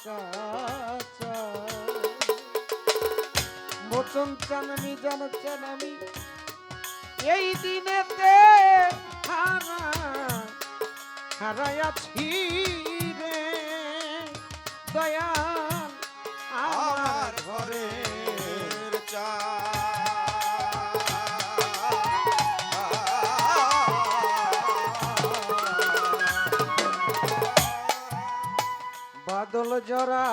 টাকা মোচন চান নিজান চান আমি এই দিনেতে হারাইয়াছি রে দয়াল আমার ঘরের বাদল জরা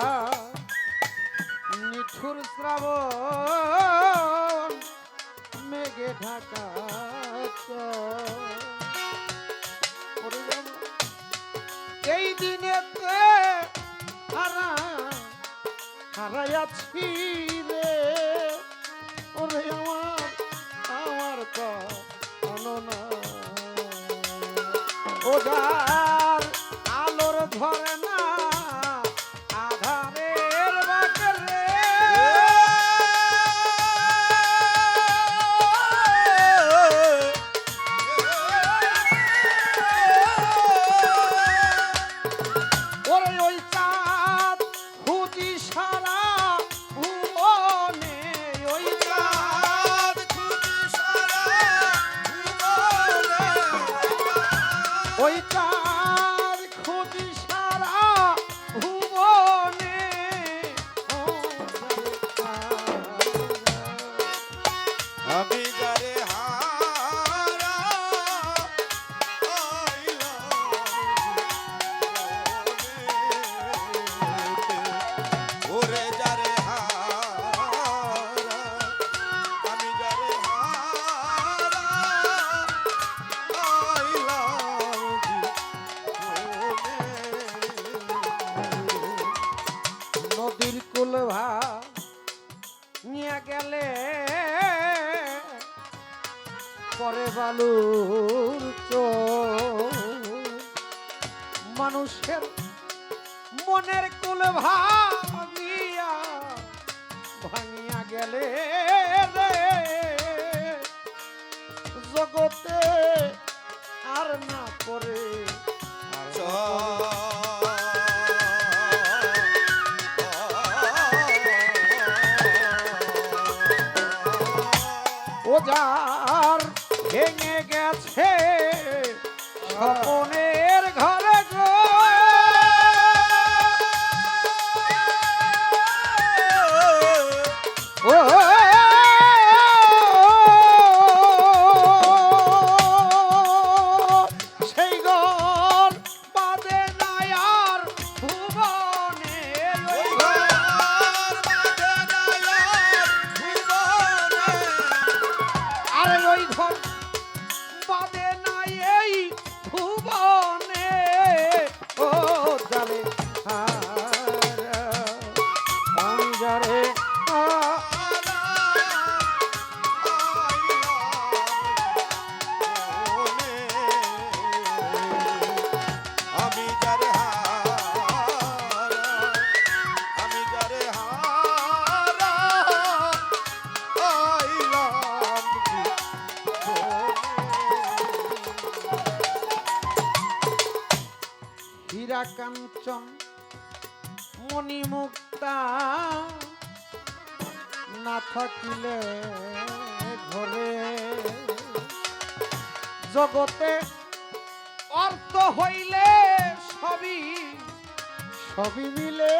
নিঠুর শ্রাবণ মেঘে ঢাকা এই দিনেতে হারাইয়াছি রে ওরে আমার তো অননা ওদার আলোর ধরে না আধারের বাকরে ওরে ওই চাঁদ খুঁজি সারা ভুবনে ওই চাঁদ খুঁজি সারা ভুবনে ওই চাঁদ খুঁজি সারা ভুবনে আমি যারে হারা ওরে যারে হারা আমি যারে হারা নদীর কুল নিয়ে গেলে পরে বালুর মানুষের মনের কুল ভাঙিয়া গেলে রে জগতে আর না করে ওজার ভেঙে গেছে স্বপনের ঘরে গো ও সেই ঘর বাদে নাই আর ভুবনে আরে ওই ঘর বাদে নাই এই ভুবনে ও যারে আমি যারে আমি যারে হারা আমি যারে হারা আইলাম হীরা কাঞ্চন মণিমুক্তা না থাকিলে ঘরে জগতে অর্থ হইলে সবই মিলে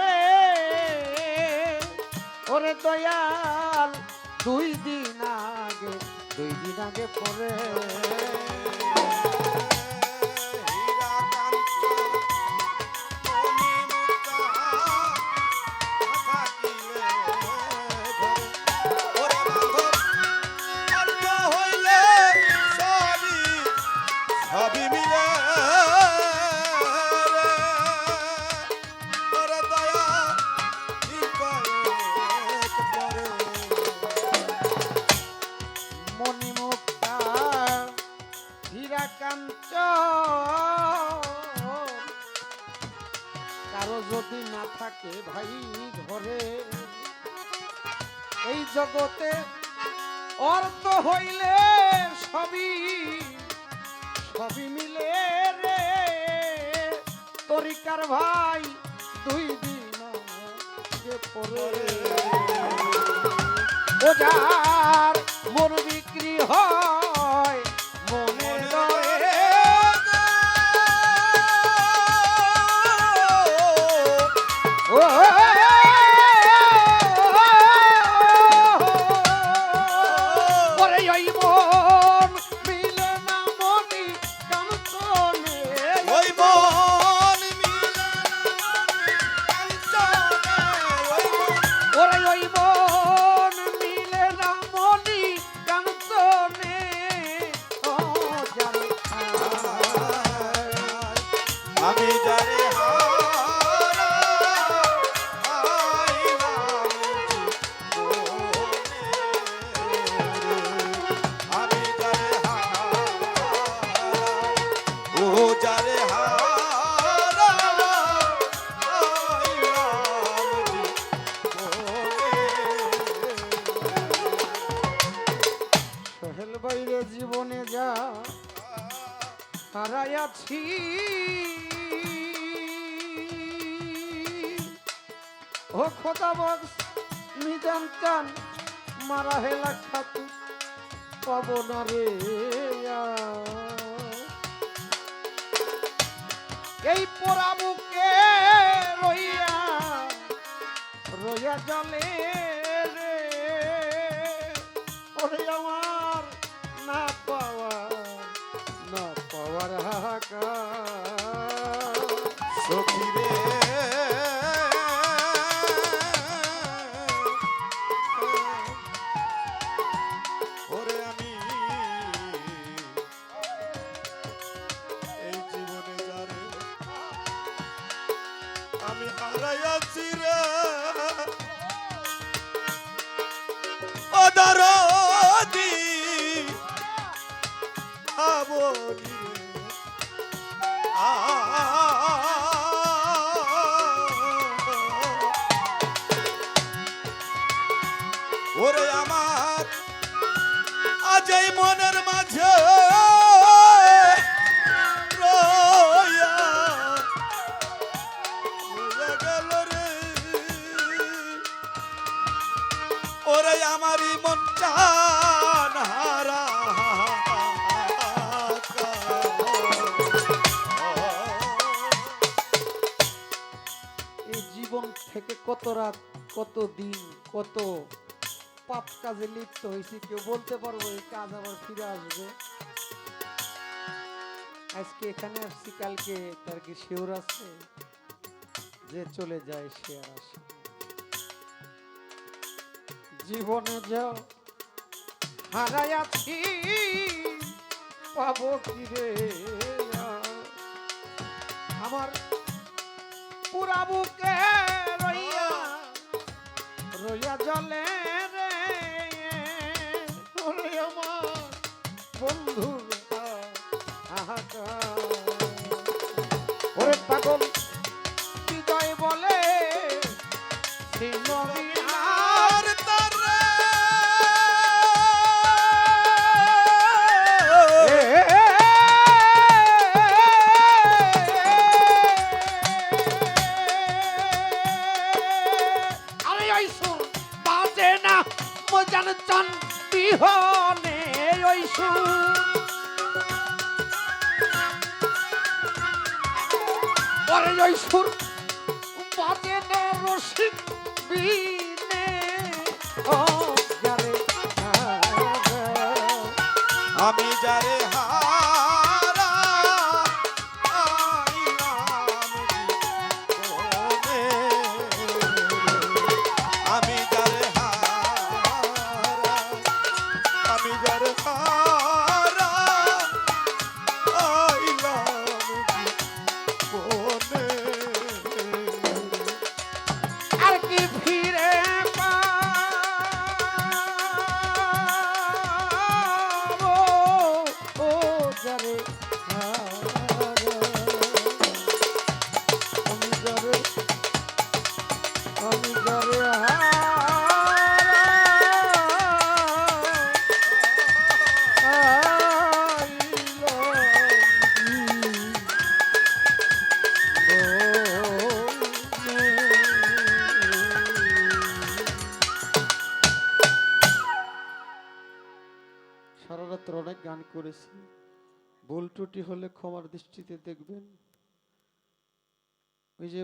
ওরে দয়াল দুই দিন আগে পরে সবই মিলে ওরে দয়া মণিমুক্তা হীরা কাঞ্চন কারো যদি না থাকে ভাই ঘরে এই জগতে অর্থ হইলে সবই মিলে রে তরিকার ভাই দুই দিন লাগে পরে ও যার মন বিক্রি হয় মনে রয়ে ও ওরে ওই মন মিলে না মনি কান্তনে ওই মন মিলে কাঞ্চনে, ওই মন ওরে ওই মন মিলে না মনি কান্তনে ও জানি আমি যারে হারাইলাম জীবনে, আমি যারে হারাই, ও যারে হারাইলাম জীবনে। সোহেল বাইরে জীবনে যা হারাইয়াছি ও খোদা বক্স নিজাম চান মারা হেলা খাতু পাবো না রে এই পোড়া বুকে রইয়া রইয়া জলে রে ওরে আমার না পাওয়ার হাহাকার সখী রে, ওরে আমি এই জীবনে যারে আমি হারাইয়াছি রে, ও দরদি আবনি ওরে আমার আজ এই মনের মাঝে রইয়া গেল রে, ওরে আমারই মনটা হারা এই জীবন থেকে কত রাত কত দিন কত পাপ কাজে লিপ্ত হয়েছি কেউ বলতে পারবো এই কাজ আবার ফিরে আসবে আজকে এখানে আসছি কালকে তার কি শিওর আছে যে চলে যায় সে আর আসে না। জীবনে যাও হারাইয়াছি পাবো কি রে আমার পুরা বুকে রইয়া রইয়া জলে রে ওরে আমার বন্ধুর হাহাকার ওরে পাগল হৃদয় বলে আর তারে আরে ওই সুর বাজে না মজান চান বিহনে ওই সুর ওরে ওই সুর বাজে না রসিক বিনে ও যারে আমি যারে হারাইলাম জীবনে, আমি যারে হারাই, আমি যারে হারাইলাম জীবনে। আর কি ফিরে পাবো ও গান করেছি, ভুল ত্রুটি হলে ক্ষমার দৃষ্টিতে দেখবেন। ওই যে